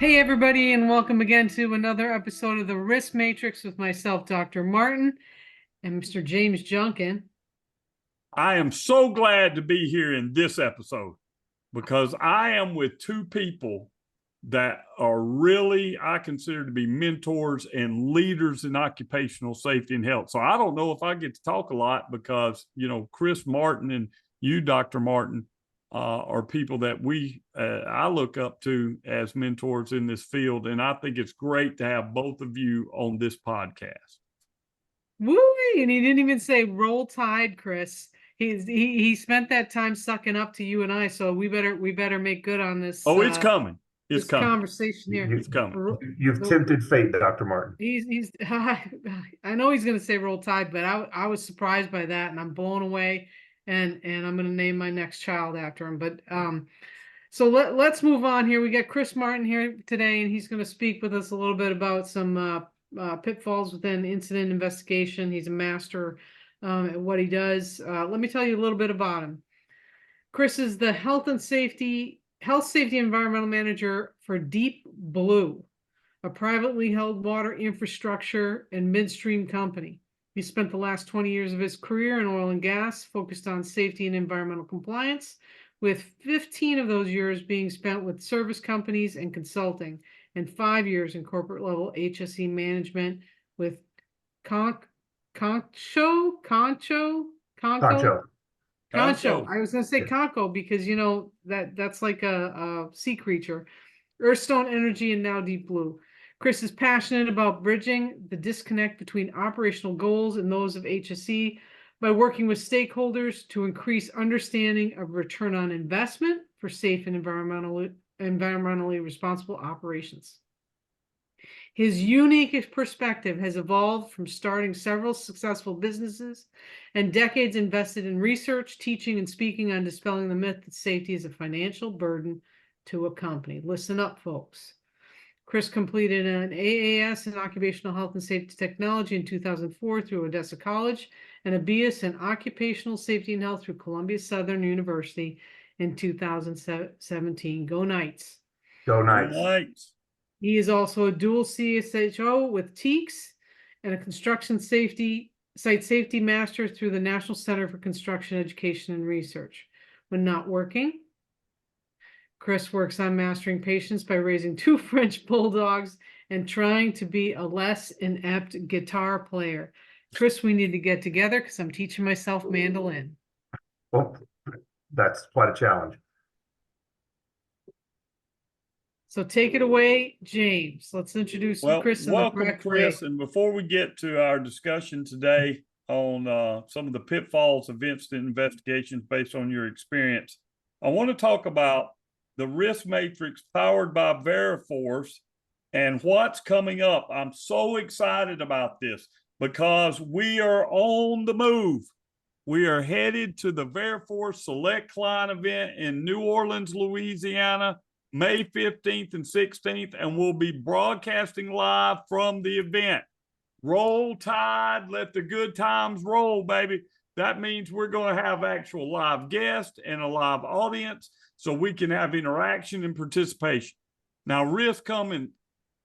Hey, everybody, and welcome again to another episode of the Risk Matrix with myself, Dr. Martin, and Mr. James Junkin. I am so glad to be here in this episode because I am with two people that are really, I consider to be mentors and leaders in occupational safety and health. So I don't know if I get to talk a lot because, Chris Martin and you, Dr. Martin, are people that I look up to as mentors in this field. And I think it's great to have both of you on this podcast. Woo! And he didn't even say roll tide, Chris. He spent that time sucking up to you and I, so we better make good on this. Oh, it's coming. It's This coming. conversation here. It's coming. You've tempted fate, Dr. Martin. He's I know he's gonna say roll tide, but I was surprised by that, and I'm blown away, and I'm gonna name my next child after him. But so let's move on here. We got Chris Martin here today, and he's gonna speak with us a little bit about some pitfalls within incident investigation. He's a master at what he does. Let me tell you a little bit about him. Chris is the health safety environmental manager for Deep Blue, a privately held water infrastructure and midstream company. He spent the last 20 years of his career in oil and gas, focused on safety and environmental compliance, with 15 of those years being spent with service companies and consulting, and 5 years in corporate level HSE management with Concho. I was gonna say Conco because that's like a sea creature. Earthstone Energy and now Deep Blue. Chris is passionate about bridging the disconnect between operational goals and those of HSE by working with stakeholders to increase understanding of return on investment for safe and environmentally responsible operations. His unique perspective has evolved from starting several successful businesses and decades invested in research, teaching, and speaking on dispelling the myth that safety is a financial burden to a company. Listen up, folks. Chris completed an AAS in Occupational Health and Safety Technology in 2004 through Odessa College and a BS in Occupational Safety and Health through Columbia Southern University in 2017. Go Knights. Go Knights. Go Knights. He is also a dual CSHO with TEACS and a construction site safety master through the National Center for Construction Education and Research. When not working, Chris works on mastering patience by raising 2 French bulldogs and trying to be a less inept guitar player. Chris, we need to get together because I'm teaching myself mandolin. Well, that's quite a challenge. So take it away, James. Let's introduce Chris. Welcome, Chris. And before we get to our discussion today on some of the pitfalls of incident investigations based on your experience, I want to talk about the risk matrix powered by Veriforce and what's coming up. I'm so excited about this because we are on the move. We are headed to the Veriforce Select Client event in New Orleans, Louisiana, May 15th and 16th, and we'll be broadcasting live from the event. Roll Tide, let the good times roll, baby. That means we're going to have actual live guests and a live audience so we can have interaction and participation. Now, risks come in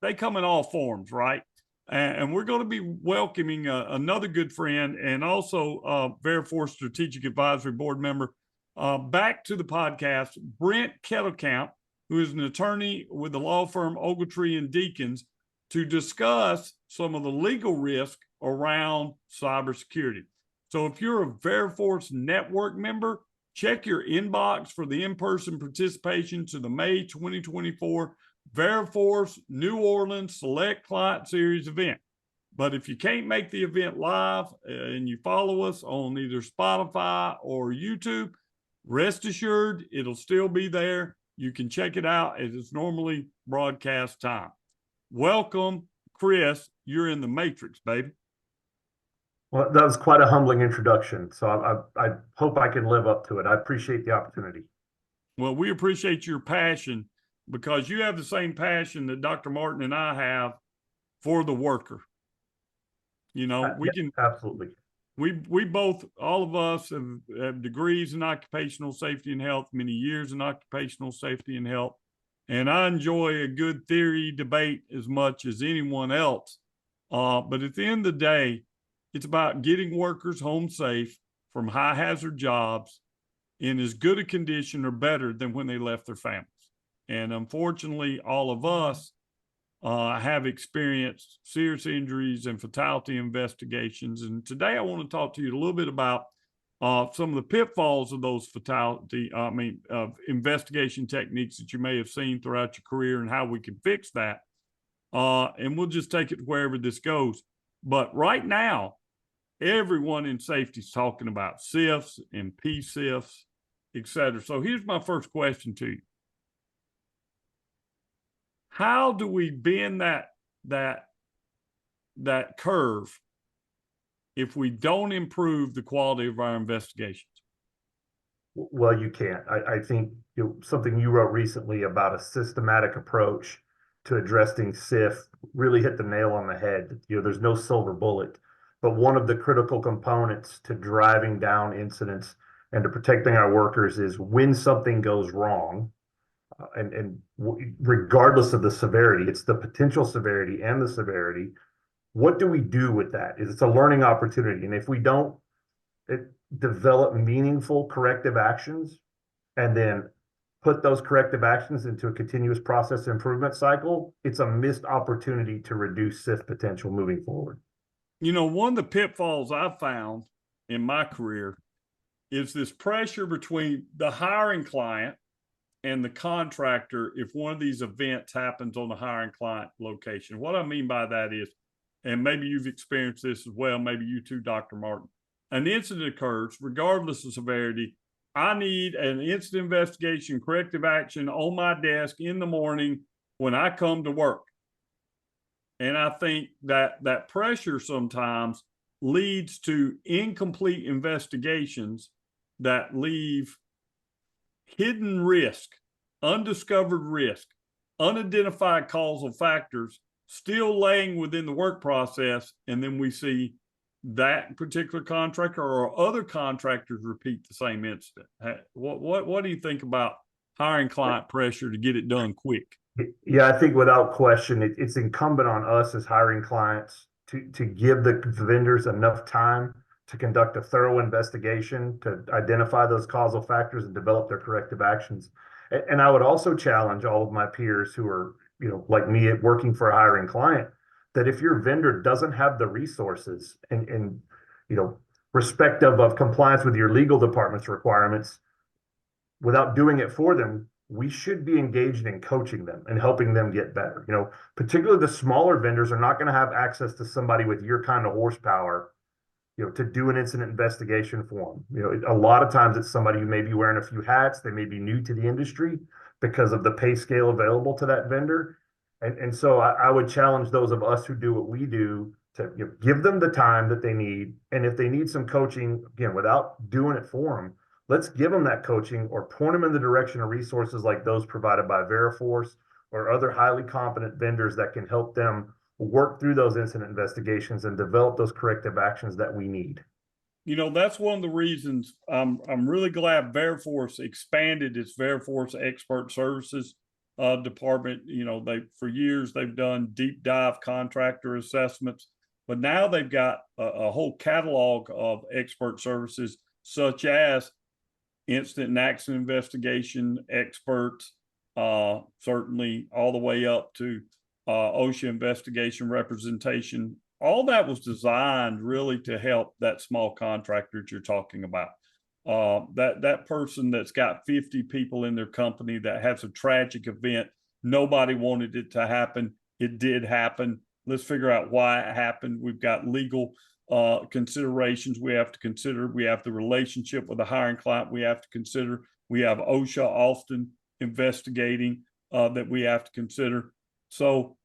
all forms, right? And we're going to be welcoming another good friend and also Veriforce Strategic Advisory Board member back to the podcast, Brent Kettlecamp, who is an attorney with the law firm Ogletree and Deakins, to discuss some of the legal risk around cybersecurity. So if you're a Veriforce network member, check your inbox for the in-person participation to the May 2024 Veriforce New Orleans Select Client Series event. But if you can't make the event live and you follow us on either Spotify or YouTube, rest assured it'll still be there. You can check it out as it's normally broadcast time. Welcome, Chris. You're in the Matrix, baby. Well, that was quite a humbling introduction. So I hope I can live up to it. I appreciate the opportunity. Well, we appreciate your passion because you have the same passion that Dr. Martin and I have for the worker. We can absolutely. We both, all of us have degrees in occupational safety and health, many years in occupational safety and health. And I enjoy a good theory debate as much as anyone else. But at the end of the day, it's about getting workers home safe from high hazard jobs in as good a condition or better than when they left their families. And unfortunately, all of us have experienced serious injuries and fatality investigations. And today I want to talk to you a little bit about some of the pitfalls of those investigation techniques that you may have seen throughout your career and how we can fix that. And we'll just take it wherever this goes. But right now, everyone in safety is talking about SIFs and PSIFs, et cetera. So here's my first question to you. How do we bend that curve if we don't improve the quality of our investigations? Well, you can't. I think something you wrote recently about a systematic approach to addressing SIF really hit the nail on the head. There's no silver bullet, but one of the critical components to driving down incidents and to protecting our workers is when something goes wrong, and regardless of the severity, it's the potential severity and the severity. What do we do with that? It's a learning opportunity. And if we don't develop meaningful corrective actions and then put those corrective actions into a continuous process improvement cycle, it's a missed opportunity to reduce SIF potential moving forward. One of the pitfalls I've found in my career is this pressure between the hiring client and the contractor if one of these events happens on the hiring client location. What I mean by that is, and maybe you've experienced this as well, maybe you too, Dr. Martin, an incident occurs, regardless of severity. I need an incident investigation, corrective action on my desk in the morning when I come to work. And I think that pressure sometimes leads to incomplete investigations that leave hidden risk, undiscovered risk, unidentified causal factors still laying within the work process. And then we see that particular contractor or other contractors repeat the same incident. What do you think about hiring client pressure to get it done quick? Yeah, I think without question, it's incumbent on us as hiring clients to give the vendors enough time to conduct a thorough investigation, to identify those causal factors and develop their corrective actions. And I would also challenge all of my peers who are, like me, working for a hiring client, that if your vendor doesn't have the resources and respective of compliance with your legal department's requirements, without doing it for them, we should be engaged in coaching them and helping them get better. Particularly the smaller vendors are not going to have access to somebody with your kind of horsepower, to do an incident investigation for them. A lot of times it's somebody who may be wearing a few hats. They may be new to the industry because of the pay scale available to that vendor. And so I would challenge those of us who do what we do to give them the time that they need. And if they need some coaching, again, without doing it for them, let's give them that coaching or point them in the direction of resources like those provided by Veriforce or other highly competent vendors that can help them work through those incident investigations and develop those corrective actions that we need. That's one of the reasons I'm really glad Veriforce expanded its Veriforce Expert Services department. For years they've done deep dive contractor assessments, but now they've got a whole catalog of expert services, such as incident and accident investigation experts, certainly all the way up to OSHA investigation representation. All that was designed really to help that small contractor that you're talking about. That person that's got 50 people in their company that has a tragic event. Nobody wanted it to happen. It did happen. Let's figure out why it happened. We've got legal considerations we have to consider. We have the relationship with the hiring client we have to consider. We have OSHA often investigating that we have to consider. So,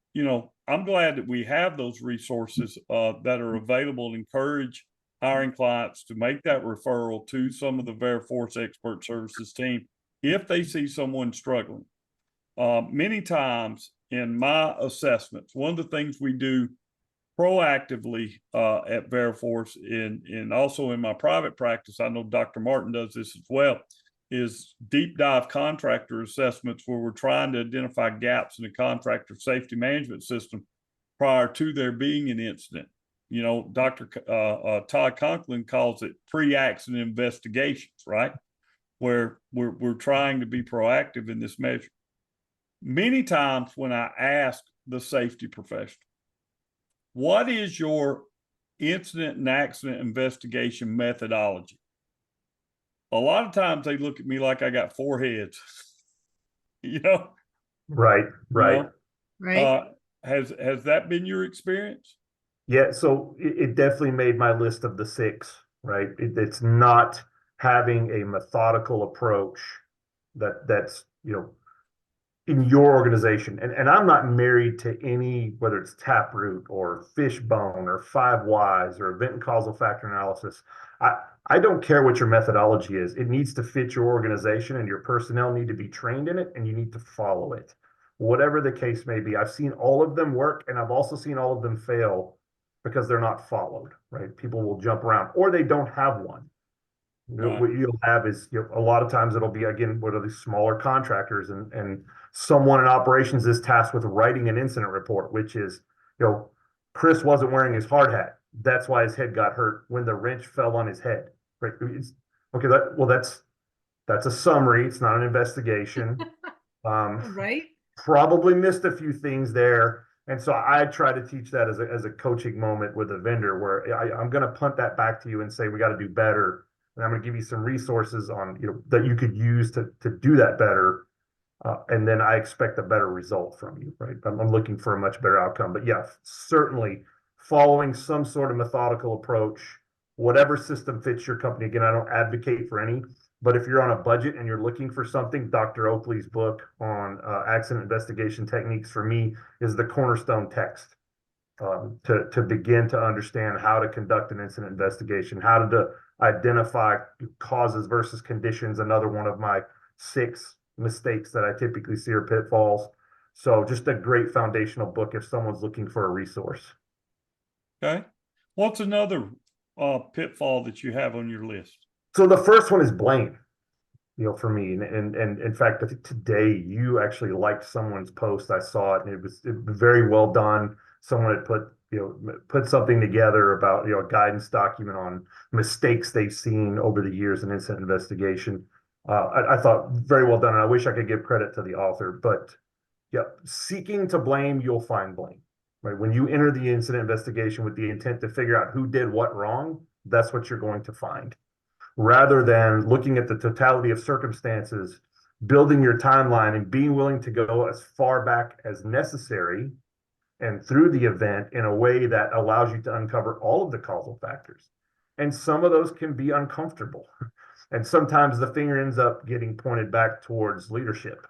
I'm glad that we have those resources that are available and encourage hiring clients to make that referral to some of the Veriforce Expert Services team if they see someone struggling. Many times in my assessments, one of the things we do proactively at Veriforce and also in my private practice, I know Dr. Martin does this as well, is deep dive contractor assessments where we're trying to identify gaps in the contractor safety management system prior to there being an incident. You know, Dr. Todd Conklin calls it pre-accident investigations, right? Where we're trying to be proactive in this measure. Many times when I ask the safety professional, what is your incident and accident investigation methodology? A lot of times they look at me like I got four heads, you know? Right, right. You know? Right. Has that been your experience? Yeah, so it definitely made my list of the six, right? It's not having a methodical approach that's, you know, in your organization. And I'm not married to any, whether it's Taproot or Fishbone or 5 Whys or event and causal factor analysis. I don't care what your methodology is. It needs to fit your organization, and your personnel need to be trained in it, and you need to follow it. Whatever the case may be. I've seen all of them work, and I've also seen all of them fail because they're not followed, right? People will jump around, or they don't have one. Right. What you'll have is, you know, a lot of times it'll be, again, what are these smaller contractors, and someone in operations is tasked with writing an incident report, which is, you know, Chris wasn't wearing his hard hat. That's why his head got hurt when the wrench fell on his head. Right? Okay. That's a summary. It's not an investigation. Right. Probably missed a few things there. And so I try to teach that as a coaching moment with a vendor where I'm going to punt that back to you and say, we got to do better. And I'm going to give you some resources on, you know, that you could use to do that better. And then I expect a better result from you, right? I'm looking for a much better outcome. But yeah, certainly following some sort of methodical approach, whatever system fits your company. Again, I don't advocate for any, but if you're on a budget and you're looking for something, Dr. Oakley's book on accident investigation techniques for me is the cornerstone text to begin to understand how to conduct an incident investigation, how to identify causes versus conditions. Another one of my 6 mistakes that I typically see are pitfalls. So just a great foundational book if someone's looking for a resource. Okay. What's another pitfall that you have on your list? So the first one is blame, you know, for me. And in fact, I think today you actually liked someone's post. I saw it, and it was very well done. Someone had put something together about, you know, a guidance document on mistakes they've seen over the years in incident investigation. I thought very well done, and I wish I could give credit to the author. But yeah, seeking to blame, you'll find blame. Right? When you enter the incident investigation with the intent to figure out who did what wrong, that's what you're going to find. Rather than looking at the totality of circumstances, building your timeline, and being willing to go as far back as necessary and through the event in a way that allows you to uncover all of the causal factors. And some of those can be uncomfortable. And sometimes the finger ends up getting pointed back towards leadership,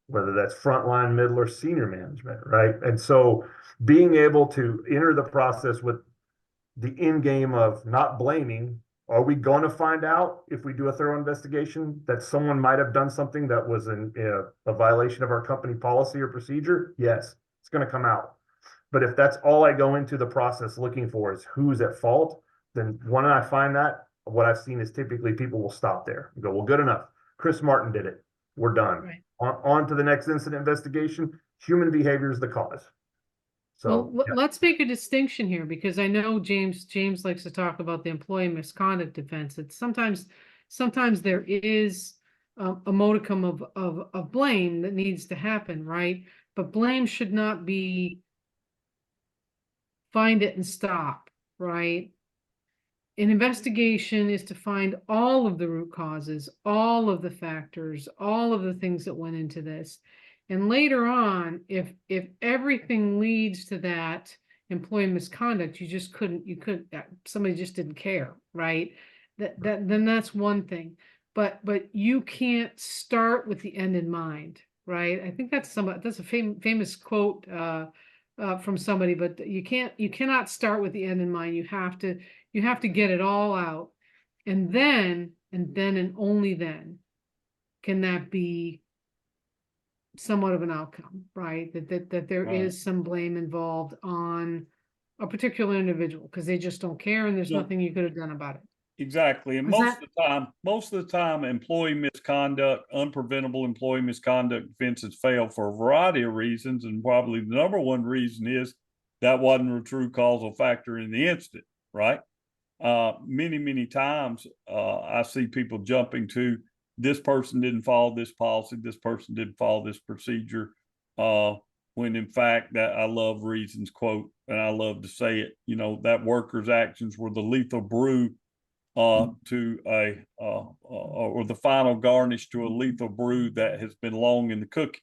whether that's frontline, middle, or senior management, right? And so being able to enter the process with the end game of not blaming. Are we going to find out if we do a thorough investigation that someone might have done something that was a violation of our company policy or procedure? Yes, it's going to come out. But if that's all I go into the process looking for is who's at fault, then when I find that, what I've seen is typically people will stop there and go, well, good enough. Chris Martin did it. We're done. Right. On to the next incident investigation. Human behavior is the cause. So well, let's make a distinction here, because I know James likes to talk about the employee misconduct defense. It's sometimes there is a modicum of blame that needs to happen, right? But blame should not be find it and stop, right? An investigation is to find all of the root causes, all of the factors, all of the things that went into this. And later on, if everything leads to that employee misconduct, somebody just didn't care, right? Then that's one thing. But you can't start with the end in mind, right? I think that's a famous quote from somebody, but you cannot start with the end in mind. You have to get it all out, and then and only then can that be somewhat of an outcome, right? That there Right. is some blame involved on a particular individual because they just don't care, and there's No. nothing you could have done about it. Exactly. And Is that- most of the time, employee misconduct, unpreventable employee misconduct offenses fail for a variety of reasons. And probably the number one reason is that wasn't a true causal factor in the incident, right? Many times, I see people jumping to this person didn't follow this policy, this person didn't follow this procedure. When in fact that I love Reason's quote, and I love to say it, you know, that worker's actions were the lethal brew to a or the final garnish to a lethal brew that has been long in the cooking.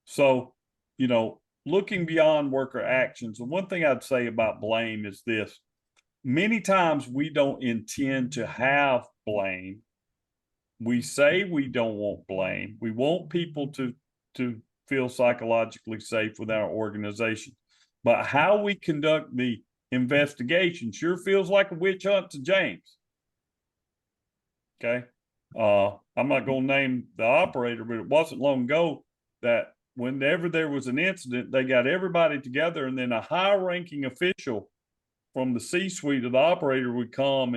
So, you know, looking beyond worker actions, the one thing I'd say about blame is this: many times we don't intend to have blame. We say we don't want blame. We want people to feel psychologically safe with our organization. But how we conduct the investigation sure feels like a witch hunt to James. Okay. I'm not going to name the operator, but it wasn't long ago that whenever there was an incident, they got everybody together, and then a high ranking official from the C-suite of the operator would come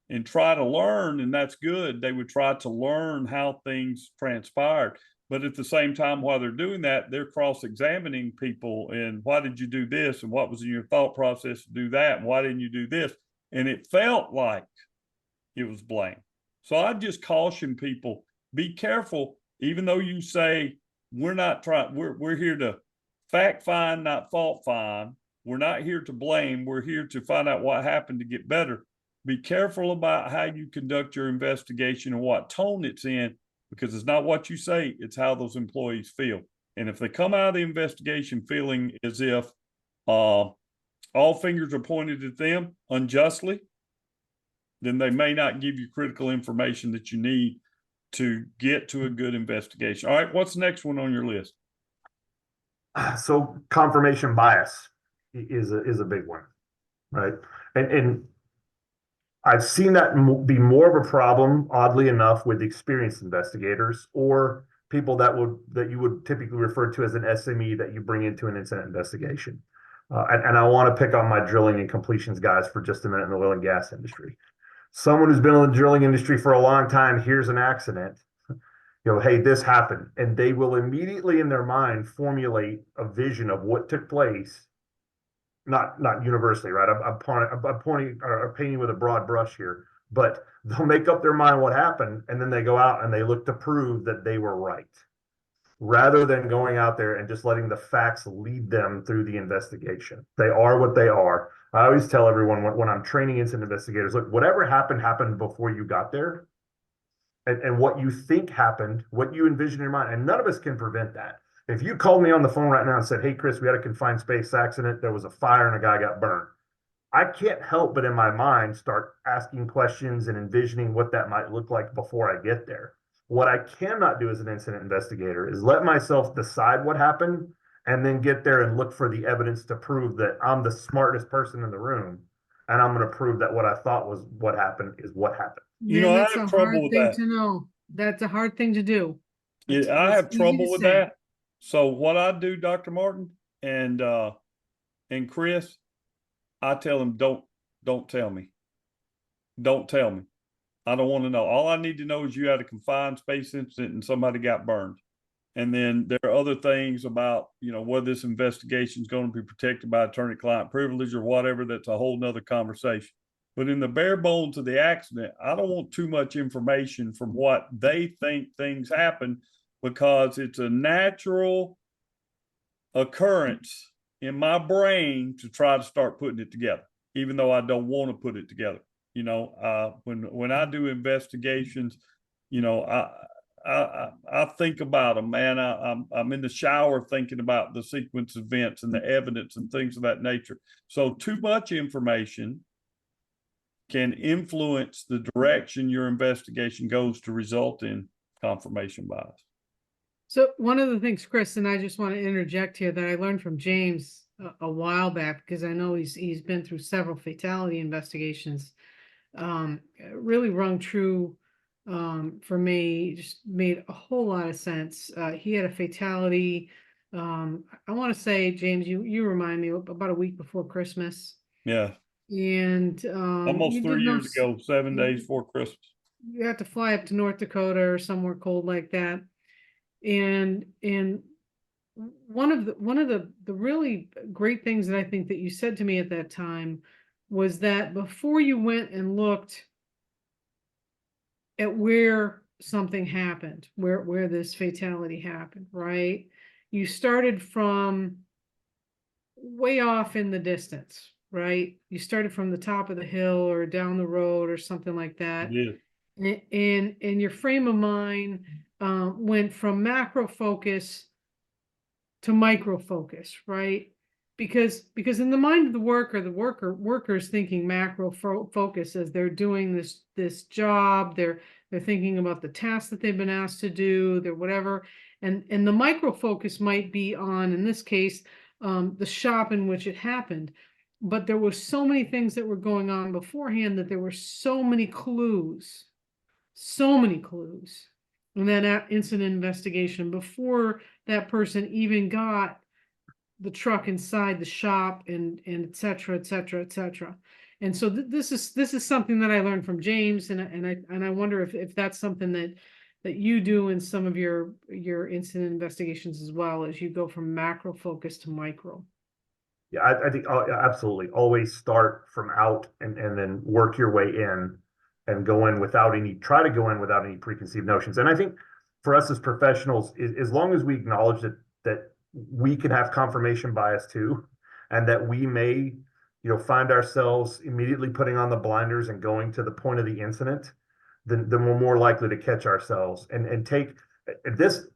and try to learn, and that's good. They would try to learn how things transpired. But at the same time, while they're doing that, they're cross-examining people. And why did you do this? And what was in your thought process to do that? And why didn't you do this? And it felt like it was blame. So I just caution people, be careful, even though you say we're not trying, we're here to fact find, not fault find. We're not here to blame. We're here to find out what happened to get better. Be careful about how you conduct your investigation and what tone it's in, because it's not what you say, it's how those employees feel. And if they come out of the investigation feeling as if all fingers are pointed at them unjustly, then they may not give you critical information that you need to get to a good investigation. All right, what's the next one on your list? So confirmation bias is a big one, right? And I've seen that be more of a problem, oddly enough, with experienced investigators or people that you would typically refer to as an SME that you bring into an incident investigation. And I want to pick on my drilling and completions guys for just a minute in the oil and gas industry. Someone who's been in the drilling industry for a long time hears an accident, you know, hey, this happened, and they will immediately in their mind formulate a vision of what took place. Not universally, right? I'm pointing or painting with a broad brush here, but they'll make up their mind what happened, and then they go out and they look to prove that they were right, rather than going out there and just letting the facts lead them through the investigation. They are what they are. I always tell everyone when I'm training incident investigators, look, whatever happened before you got there, and what you think happened, what you envision in your mind, and none of us can prevent that. If you called me on the phone right now and said, hey, Chris, we had a confined space accident, there was a fire and a guy got burned, I can't help but in my mind start asking questions and envisioning what that might look like before I get there. What I cannot do as an incident investigator is let myself decide what happened and then get there and look for the evidence to prove that I'm the smartest person in the room, and I'm going to prove that what I thought was what happened is what happened. You know, I that's have a trouble hard with thing that. to know. That's a hard thing to do. I have It's easy trouble to with say. that. So what I do, Dr. Martin and Chris, I tell them, don't tell me. Don't tell me. I don't want to know. All I need to know is you had a confined space incident and somebody got burned. And then there are other things about, you know, whether this investigation is going to be protected by attorney-client privilege or whatever. That's a whole nother conversation. But in the bare bones of the accident, I don't want too much information from what they think things happen, because it's a natural occurrence in my brain to try to start putting it together, even though I don't want to put it together. You know, when I do investigations, you know, I think about them, man. I'm in the shower thinking about the sequence of events and the evidence and things of that nature. So too much information can influence the direction your investigation goes to result in confirmation bias. So one of the things, Chris, and I just want to interject here, that I learned from James a while back, because I know he's been through several fatality investigations, really rung true for me. Just made a whole lot of sense. He had a fatality. I want to say, James, you remind me, about a week before Christmas. Yeah. and Almost you 3 did years those. ago, 7 days before Christmas. You have to fly up to North Dakota or somewhere cold like that, and one of the really great things that I think that you said to me at that time was that before you went and looked at where something happened, where this fatality happened, right? You started from way off in the distance, right? You started from the top of the hill or down the road or something like that. Yeah. And your frame of mind went from macro focus to micro focus, right? Because in the mind of the worker's thinking macro focus as they're doing this job, they're thinking about the tasks that they've been asked to do, they're whatever, and the micro focus might be on, in this case, the shop in which it happened. But there were so many things that were going on beforehand that there were so many clues in that incident investigation before that person even got the truck inside the shop and et cetera, et cetera, et cetera. And so this is something that I learned from James, and I wonder if that's something that you do in some of your incident investigations as well, as you go from macro focus to micro. Yeah, I think absolutely. Always start from out and then work your way in and try to go in without any preconceived notions. And I think for us as professionals, as long as we acknowledge that we can have confirmation bias too, and that we may, find ourselves immediately putting on the blinders and going to the point of the incident, then we're more likely to catch ourselves and take this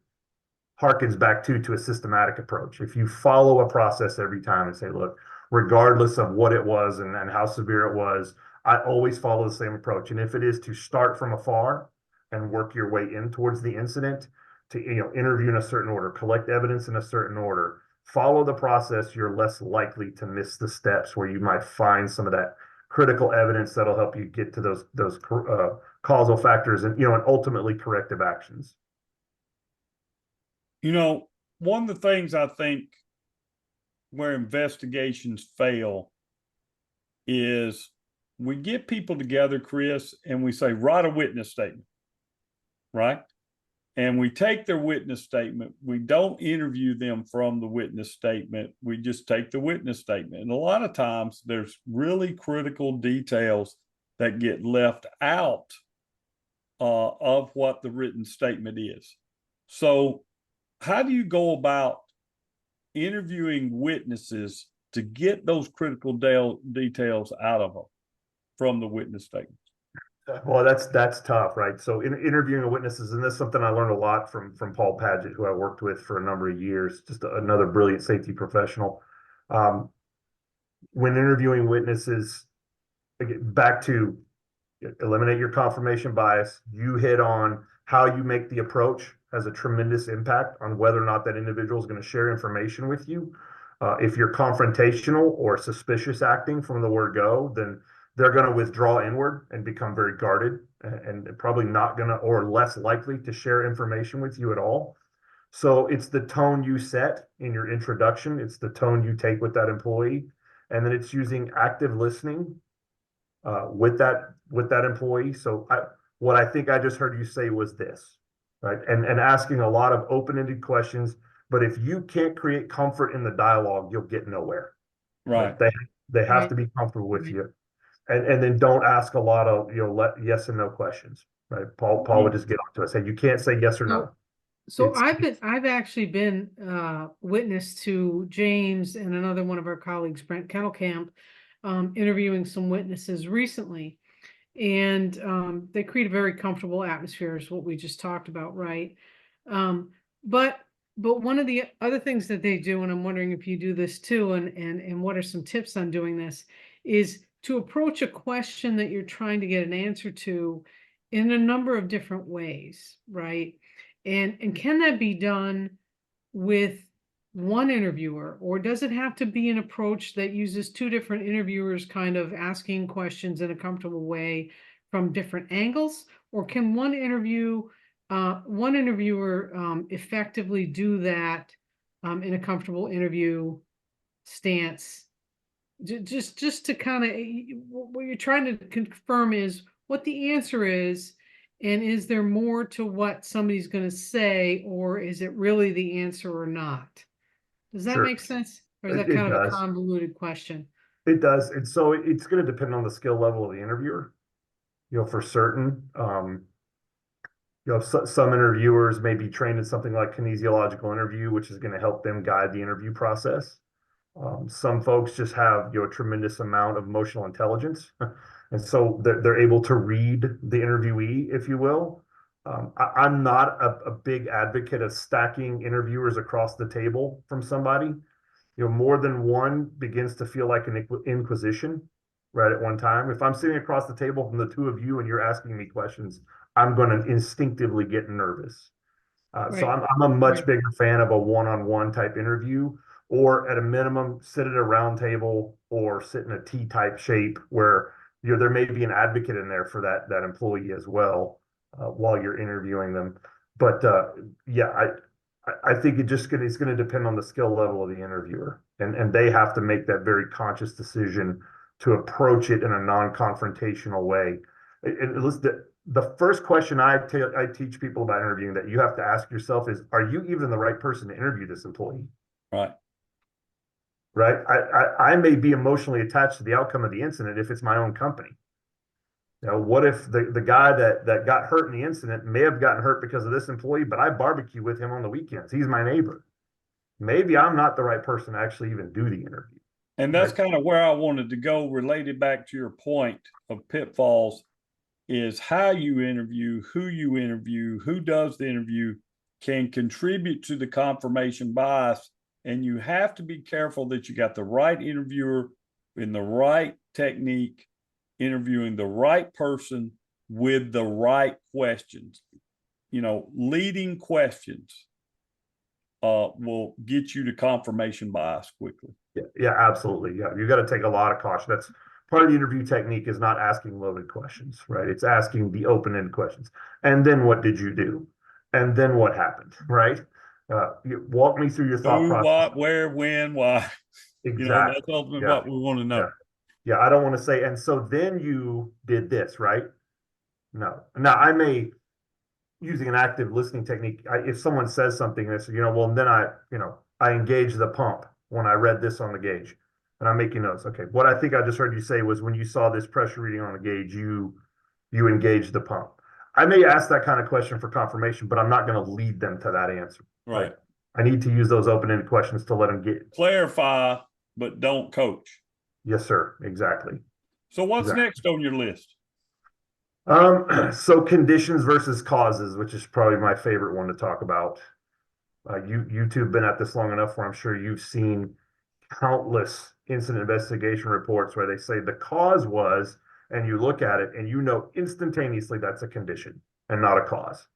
harkens back to a systematic approach. If you follow a process every time and say, look, regardless of what it was and how severe it was, I always follow the same approach. And if it is to start from afar and work your way in towards the incident, to interview in a certain order, collect evidence in a certain order, follow the process, you're less likely to miss the steps where you might find some of that critical evidence that'll help you get to those causal factors and and ultimately corrective actions. One of the things I think where investigations fail is we get people together, Chris, and we say, write a witness statement, right? And we take their witness statement. We don't interview them from the witness statement. We just take the witness statement. And a lot of times there's really critical details that get left out of what the written statement is. So how do you go about interviewing witnesses to get those critical details out of them from the witness statement? Well, that's tough, right? So interviewing witnesses, and this is something I learned a lot from Paul Padgett, who I worked with for a number of years, just another brilliant safety professional. When interviewing witnesses, back to eliminate your confirmation bias, you hit on how you make the approach has a tremendous impact on whether or not that individual is going to share information with you. If you're confrontational or suspicious acting from the word go, then they're going to withdraw inward and become very guarded and probably not going to, or less likely to share information with you at all. So it's the tone you set in your introduction. It's the tone you take with that employee. And then it's using active listening with that employee. So what I think I just heard you say was this, right? And asking a lot of open-ended questions. But if you can't create comfort in the dialogue, you'll get nowhere. Right. They have to be comfortable with you. And then don't ask a lot of yes and no questions. Right. Paul would just get onto us. Say you can't say yes or no. So I've actually been witness to James and another one of our colleagues, Brent Kettlecamp, interviewing some witnesses recently. And they create a very comfortable atmosphere, is what we just talked about, right? But one of the other things that they do, and I'm wondering if you do this too, and what are some tips on doing this, is to approach a question that you're trying to get an answer to in a number of different ways, right? And can that be done with one interviewer, or does it have to be an approach that uses two different interviewers kind of asking questions in a comfortable way from different angles? Or can one interviewer effectively do that in a comfortable interview stance, just to kind of, what you're trying to confirm is what the answer is, and is there more to what somebody's going to say, or is it really the answer or not? Does that Sure. make sense? Or is that It kind of a does. convoluted question? It does. And so it's going to depend on the skill level of the interviewer, for certain. Some interviewers may be trained in something like kinesiological interview, which is going to help them guide the interview process. Some folks just have, a tremendous amount of emotional intelligence. And so they're able to read the interviewee, if you will. I'm not a big advocate of stacking interviewers across the table from somebody. More than one begins to feel like an inquisition right at one time. If I'm sitting across the table from the two of you and you're asking me questions, I'm going to instinctively get nervous. So Right. I'm a much Right. bigger fan of a one-on-one type interview, or at a minimum, sit at a round table or sit in a T type shape where there may be an advocate in there for that employee as well while you're interviewing them. But yeah, I think it's going to depend on the skill level of the interviewer, and they have to make that very conscious decision to approach it in a non-confrontational way. The first question I teach people about interviewing that you have to ask yourself is, are you even the right person to interview this employee? Right. Right. I may be emotionally attached to the outcome of the incident if it's my own company. What if the guy that got hurt in the incident may have gotten hurt because of this employee, but I barbecue with him on the weekends. He's my neighbor. Maybe I'm not the right person to actually even do the interview. And that's kind of where I wanted to go, related back to your point of pitfalls, is how you interview, who does the interview can contribute to the confirmation bias. And you have to be careful that you got the right interviewer in the right technique, interviewing the right person with the right questions. Leading questions will get you to confirmation bias quickly. Yeah, absolutely. Yeah, you got to take a lot of caution. That's part of the interview technique, is not asking loaded questions, right? It's asking the open-ended questions. And then what did you do? And then what happened, right? Walk me through your thought Who, process. what, where, when, why. Exactly. That's ultimately what we want to know. Yeah, I don't want to say, and so then you did this, right? No. Now, I may, using an active listening technique, if someone says something and I say, well, then I engage the pump when I read this on the gauge, and I'm making notes. Okay, what I think I just heard you say was, when you saw this pressure reading on the gauge, you engaged the pump. I may ask that kind of question for confirmation, but I'm not going to lead them to that answer. Right. I need to use those open-ended questions to let them get clarify, but don't coach. Yes, sir. Exactly. So what's next on your list? So conditions versus causes, which is probably my favorite one to talk about. You two have been at this long enough where I'm sure you've seen countless incident investigation reports where they say the cause was, and you look at it and instantaneously that's a condition and not a cause.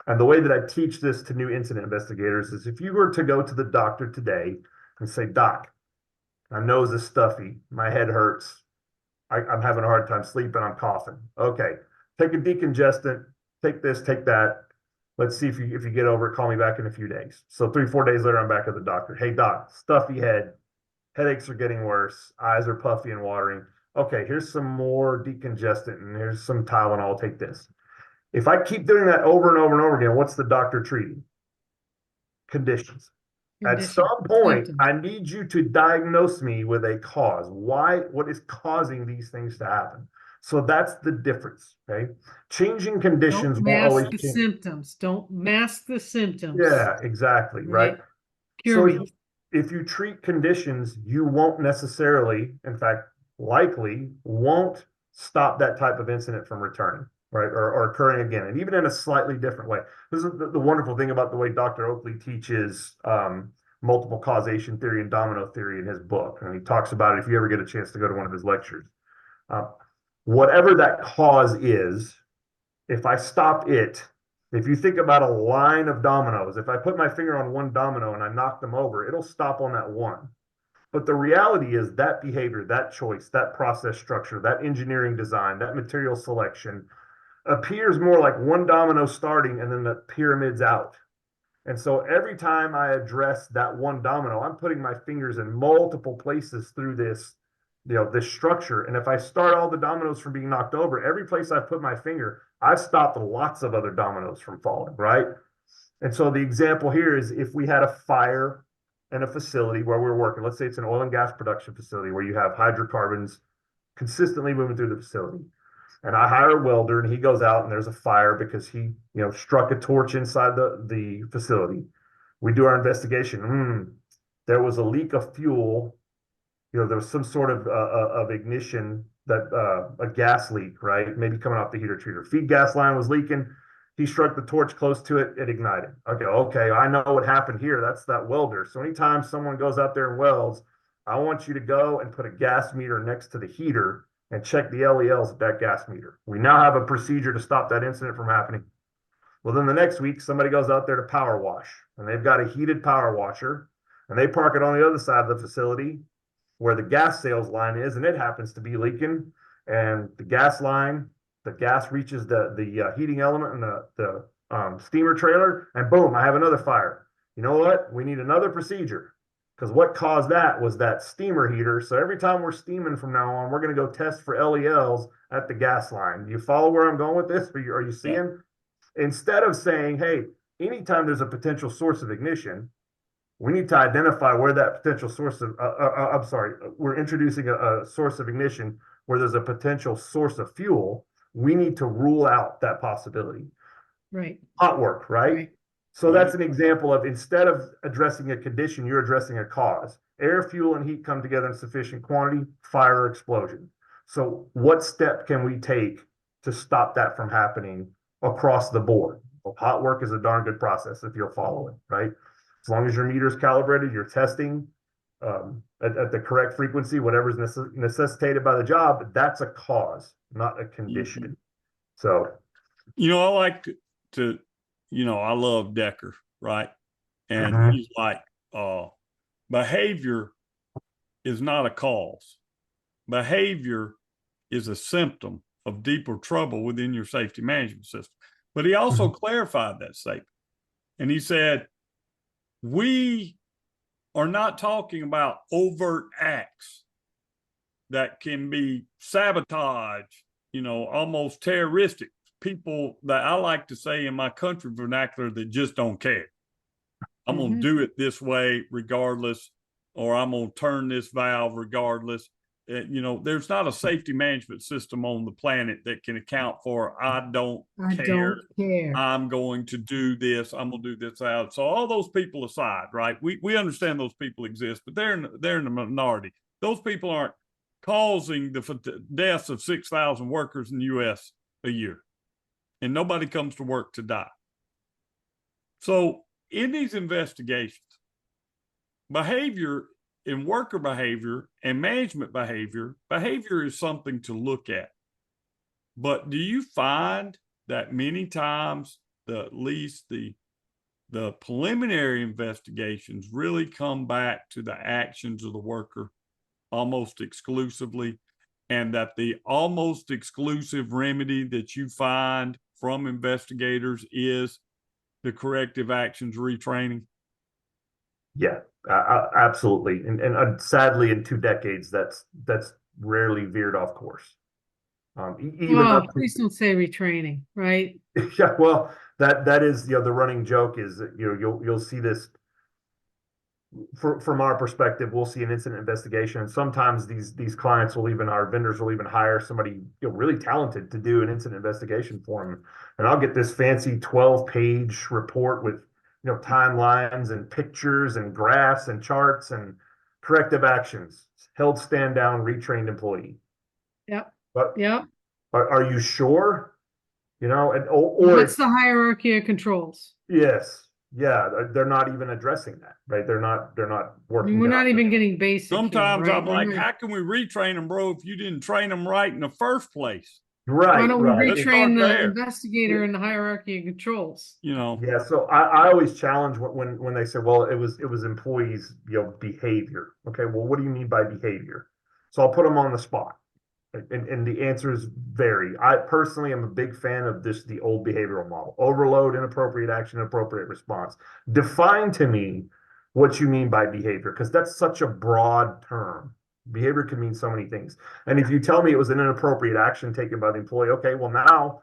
And the way that I teach this to new incident investigators is, if you were to go to the doctor today and say, "Doc, my nose is stuffy, my head hurts, I'm having a hard time sleeping, I'm coughing." Okay, take a decongestant, take this, take that. Let's see if you get over it, call me back in a few days. So 3-4 days later, I'm back at the doctor. "Hey, doc, stuffy head, headaches are getting worse, eyes are puffy and watering. Okay, here's some more decongestant and here's some Tylenol, take this." If I keep doing that over and over and over again, what's the doctor treating? Conditions. At some point, I need you to diagnose me with a cause. What is causing these things to happen? So that's the difference, okay? Changing conditions won't always change. Don't mask the symptoms. Yeah, exactly, right? So if you treat conditions, you won't necessarily, in fact, likely won't stop that type of incident from returning, right? Or occurring again, and even in a slightly different way. This is the wonderful thing about the way Dr. Oakley teaches multiple causation theory and domino theory in his book. And he talks about it if you ever get a chance to go to one of his lectures. Whatever that cause is, if I stop it, if you think about a line of dominoes, if I put my finger on one domino and I knock them over, it'll stop on that one. But the reality is that behavior, that choice, that process structure, that engineering design, that material selection appears more like one domino starting and then the pyramid's out. And so every time I address that one domino, I'm putting my fingers in multiple places through this this structure. And if I start all the dominoes from being knocked over, every place I put my finger, I've stopped lots of other dominoes from falling, right? And so the example here is if we had a fire in a facility where we're working, let's say it's an oil and gas production facility where you have hydrocarbons consistently moving through the facility. And I hire a welder and he goes out and there's a fire because he, struck a torch inside the facility. We do our investigation. There was a leak of fuel. There was some sort of ignition that a gas leak, right? Maybe coming off the heater treater. Feed gas line was leaking. He struck the torch close to it. It ignited. Okay. I know what happened here. That's that welder. So anytime someone goes out there and welds, I want you to go and put a gas meter next to the heater and check the LELs at that gas meter. We now have a procedure to stop that incident from happening. Well, then the next week, somebody goes out there to power wash, and they've got a heated power washer, and they park it on the other side of the facility where the gas sales line is, and it happens to be leaking. And the gas reaches the heating element and the steamer trailer, and boom, I have another fire. You know what? We need another procedure. Because what caused that was that steamer heater. So every time we're steaming from now on, we're going to go test for LELs at the gas line. Do you follow where I'm going with this? Are you seeing? Yeah. Instead of saying, hey, anytime there's a potential source of ignition, we need to identify where that potential source of, we're introducing a source of ignition where there's a potential source of fuel. We need to rule out that possibility. Right. Hot work, right? So that's an example of, instead of addressing a condition, you're addressing a cause. Air, fuel, and heat come together in sufficient quantity, fire or explosion. So what step can we take to stop that from happening across the board? Well, hot work is a darn good process if you'll follow it, right? As long as your meter is calibrated, you're testing at the correct frequency, whatever is necessitated by the job, that's a cause, not a condition. Mm-hmm. So, I like to I love Decker, right? And he's like, behavior is not a cause. Behavior is a symptom of deeper trouble within your safety management system. But he also clarified that statement. And he said, we are not talking about overt acts that can be sabotage, almost terroristic. People that I like to say in my country vernacular that just don't care. I'm going to do it this way regardless, or I'm going to turn this valve regardless. There's not a safety management system on the planet that can account for, I don't care. I'm going to do this. I'm going to do this out. So all those people aside, right? We understand those people exist, but they're in the minority. Those people aren't causing the deaths of 6,000 workers in the U.S. a year. And nobody comes to work to die. So in these investigations, behavior in worker behavior and management behavior is something to look at. But do you find that many times, at least the preliminary investigations really come back to the actions of the worker almost exclusively, and that the almost exclusive remedy that you find from investigators is the corrective actions retraining? Yeah, absolutely. And sadly, in 2 decades, that's rarely veered off course. Please don't say retraining, right? Yeah, well, that is, the running joke is that, you'll see this from our perspective. We'll see an incident investigation, and sometimes these clients our vendors will even hire somebody really talented to do an incident investigation for them. And I'll get this fancy 12-page report with timelines and pictures and graphs and charts and corrective actions. Held, stand down, retrained employee. Yep. But yep. Are you sure? Or what's the hierarchy of controls? Yes. Yeah, they're not even addressing that, right? They're not working. We're not even getting basic. Sometimes here, right? I'm like, how can we retrain them, bro, if you didn't train them right in the first place? Right. Why don't we right. retrain the investigator in the hierarchy of controls? Yeah. So I always challenge when they say, well, it was employees, behavior. Okay. Well, what do you mean by behavior? So I'll put them on the spot. And the answers vary. I personally am a big fan of the old behavioral model: overload, inappropriate action, appropriate response. Define to me what you mean by behavior, because that's such a broad term. Behavior can mean so many things. And if you tell me it was an inappropriate action taken by the employee, okay, well now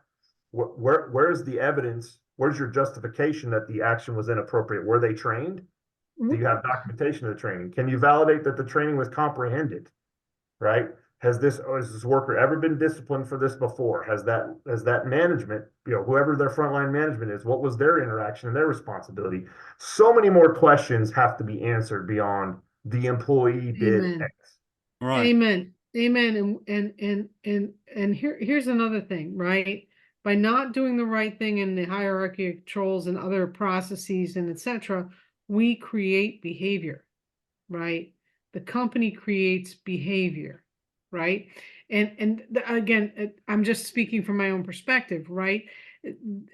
where's the evidence? Where's your justification that the action was inappropriate? Were they trained? Do you have documentation of the training? Can you validate that the training was comprehended? Right? Has this worker ever been disciplined for this before? Has that management, whoever their frontline management is, what was their interaction and their responsibility? So many more questions have to be answered beyond the employee did X. Right. Amen. Amen. And here's another thing, right? By not doing the right thing in the hierarchy of controls and other processes and etc., we create behavior, right? The company creates behavior, right? And again, I'm just speaking from my own perspective, right? An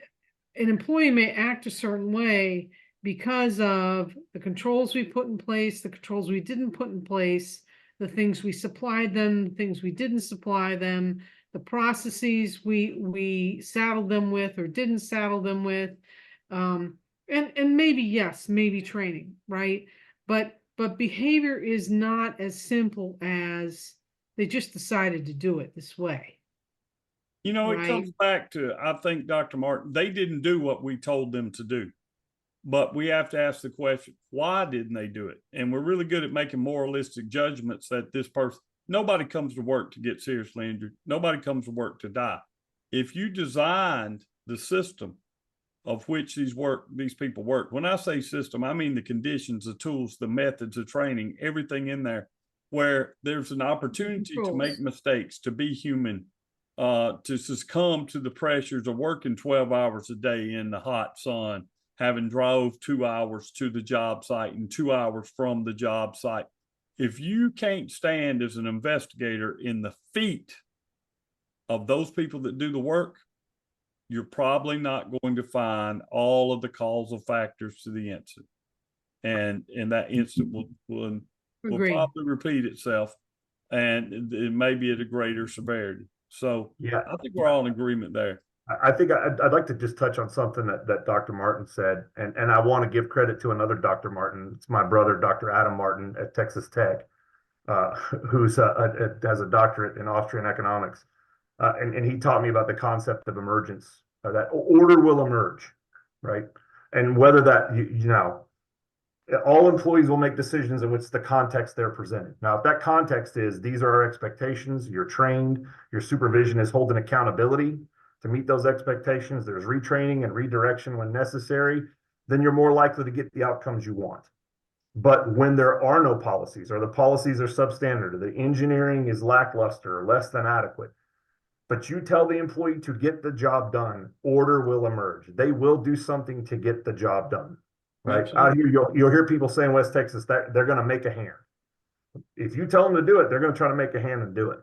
employee may act a certain way because of the controls we put in place, the controls we didn't put in place, the things we supplied them, the things we didn't supply them, the processes we saddled them with or didn't saddle them with, and maybe yes, maybe training, right? But behavior is not as simple as they just decided to do it this way. It comes back to, I think, Dr. Martin, they didn't do what we told them to do. But we have to ask the question, why didn't they do it? And we're really good at making moralistic judgments that this person, nobody comes to work to get seriously injured. Nobody comes to work to die. If you designed the system of which these people work, when I say system, I mean the conditions, the tools, the methods of training, everything in there, where there's an opportunity to make mistakes, to be human, to succumb to the pressures of working 12 hours a day in the hot sun, having drove 2 hours to the job site and 2 hours from the job site. If you can't stand as an investigator in the feet of those people that do the work, you're probably not going to find all of the causal factors to the incident. And that incident will probably repeat itself, and it may be at a greater severity. So yeah, I think we're all in agreement there. I think I'd like to just touch on something that Dr. Martin said, and I want to give credit to another Dr. Martin. It's my brother, Dr. Adam Martin at Texas Tech, who's has a doctorate in Austrian economics, and he taught me about the concept of emergence, that order will emerge, right? And whether that all employees will make decisions in which the context they're presented. Now, if that context is these are our expectations, you're trained, your supervision is holding accountability to meet those expectations, there's retraining and redirection when necessary, then you're more likely to get the outcomes you want. But when there are no policies, or the policies are substandard, or the engineering is lackluster or less than adequate, but you tell the employee to get the job done, order will emerge. They will do something to get the job done. Right? Out here, you'll hear people say in West Texas that they're going to make a hand. If you tell them to do it, they're going to try to make a hand and do it.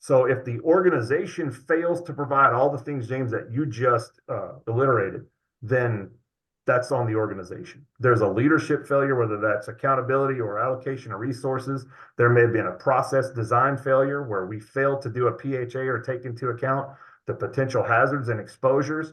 So if the organization fails to provide all the things, James, that you just alliterated, then that's on the organization. There's a leadership failure, whether that's accountability or allocation of resources. There may have been a process design failure where we failed to do a PHA or take into account the potential hazards and exposures.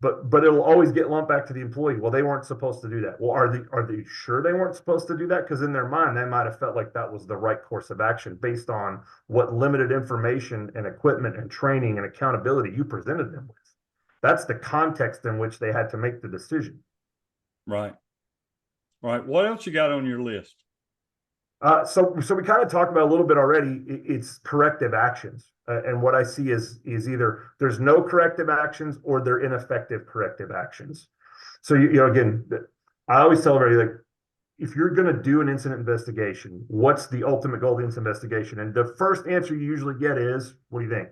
But it'll always get lumped back to the employee. Well, they weren't supposed to do that. Well, are they sure they weren't supposed to do that? Because in their mind, they might have felt like that was the right course of action based on what limited information and equipment and training and accountability you presented them with. That's the context in which they had to make the decision. Right. Right. What else you got on your list? So we kind of talked about a little bit already. It's corrective actions. And what I see is either there's no corrective actions or they're ineffective corrective actions. So, again, I always tell everybody, like, if you're going to do an incident investigation, what's the ultimate goal of the incident investigation? And the first answer you usually get is, what do you think?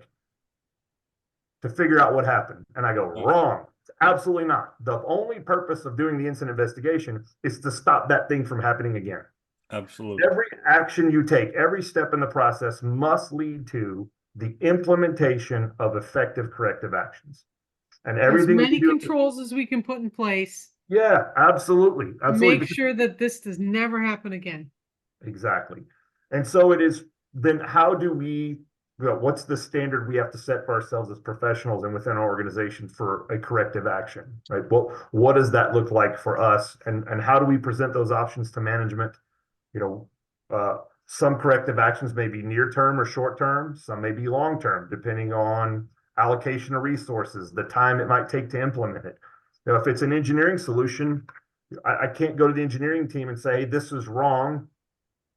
To figure out what happened. And I go, wrong. It's absolutely not. The only purpose of doing the incident investigation is to stop that thing from happening again. Absolutely. Every action you take, every step in the process must lead to the implementation of effective corrective actions. And everything. As many controls as we can put in place. Yeah, absolutely. Absolutely. Make sure that this does never happen again. Exactly. And so it is, then how do we, what's the standard we have to set for ourselves as professionals and within our organization for a corrective action, right? Well, what does that look like for us? And how do we present those options to management? Some corrective actions may be near term or short term. Some may be long term, depending on allocation of resources, the time it might take to implement it. Now, if it's an engineering solution, I can't go to the engineering team and say, this is wrong,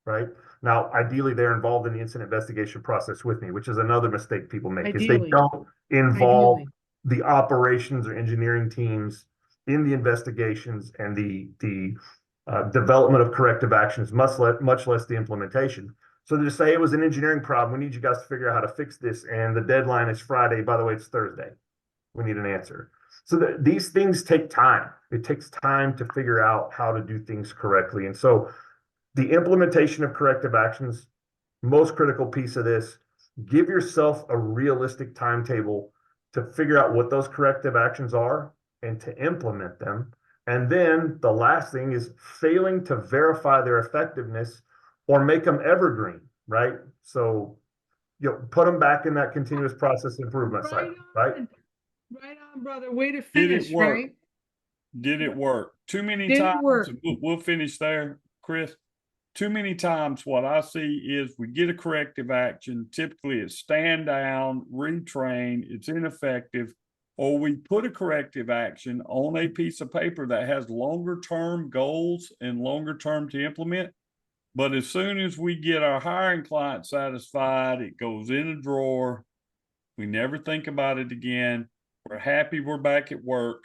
right? Now, ideally, they're involved in the incident investigation process with me, which is another mistake people make, is they Ideally. don't involve Ideally. the operations or engineering teams in the investigations and the development of corrective actions, much less the implementation. So to say it was an engineering problem, we need you guys to figure out how to fix this, and the deadline is Friday. By the way, it's Thursday. We need an answer. So these things take time. It takes time to figure out how to do things correctly. And so the implementation of corrective actions, most critical piece of this, give yourself a realistic timetable to figure out what those corrective actions are and to implement them. And then the last thing is failing to verify their effectiveness or make them evergreen, right? So, put them back in that continuous process improvement cycle, right? Right on, brother. Way to finish, right? Did it work? Too many Did it times, work? we'll finish there, Chris. Too many times what I see is we get a corrective action. Typically it's stand down, retrain, it's ineffective, or we put a corrective action on a piece of paper that has longer term goals and longer term to implement. But as soon as we get our hiring client satisfied, it goes in a drawer. We never think about it again. We're happy we're back at work,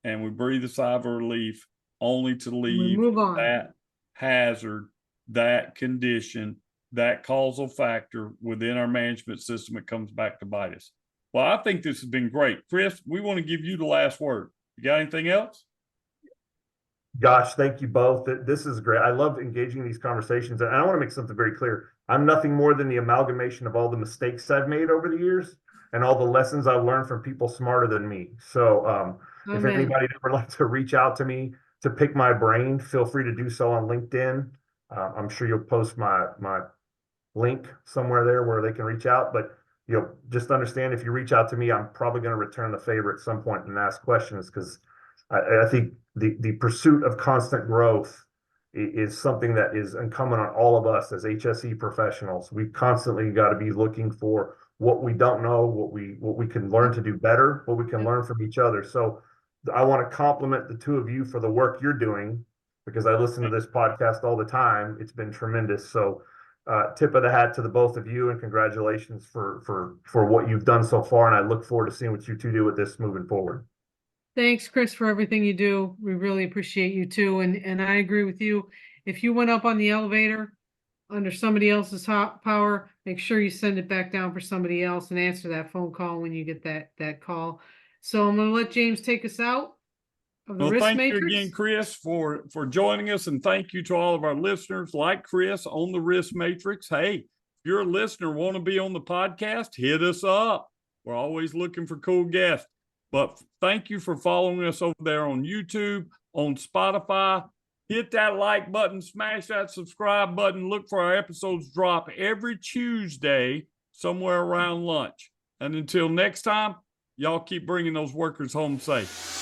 and we breathe a sigh of relief, only to leave move on. that hazard, that condition, that causal factor within our management system. It comes back to bite us. Well, I think this has been great. Chris, we want to give you the last word. You got anything else? Gosh, thank you both. This is great. I love engaging in these conversations. And I want to make something very clear. I'm nothing more than the amalgamation of all the mistakes I've made over the years and all the lessons I've learned from people smarter than me. So if anybody would like to reach out to me to pick my brain, feel free to do so on LinkedIn. I'm sure you'll post my link somewhere there where they can reach out. But just understand, if you reach out to me, I'm probably going to return the favor at some point and ask questions, because I think the pursuit of constant growth is something that is incumbent on all of us as HSE professionals. We constantly got to be looking for what we don't know, what we can learn to do better, what we can learn from each other. So I want to compliment the two of you for the work you're doing, because I listen to this podcast all the time. It's been tremendous. So tip of the hat to the both of you, and congratulations for what you've done so far. And I look forward to seeing what you two do with this moving forward. Thanks, Chris, for everything you do. We really appreciate you too. And I agree with you. If you went up on the elevator under somebody else's power, make sure you send it back down for somebody else and answer that phone call when you get that call. So I'm going to let James take us out of the risk matrix. Thank you again, Chris, for joining us. And thank you to all of our listeners like Chris on the risk matrix. Hey, if you're a listener, want to be on the podcast, hit us up. We're always looking for cool guests. But thank you for following us over there on YouTube, on Spotify. Hit that like button, smash that subscribe button. Look for our episodes drop every Tuesday, somewhere around lunch. And until next time, y'all keep bringing those workers home safe.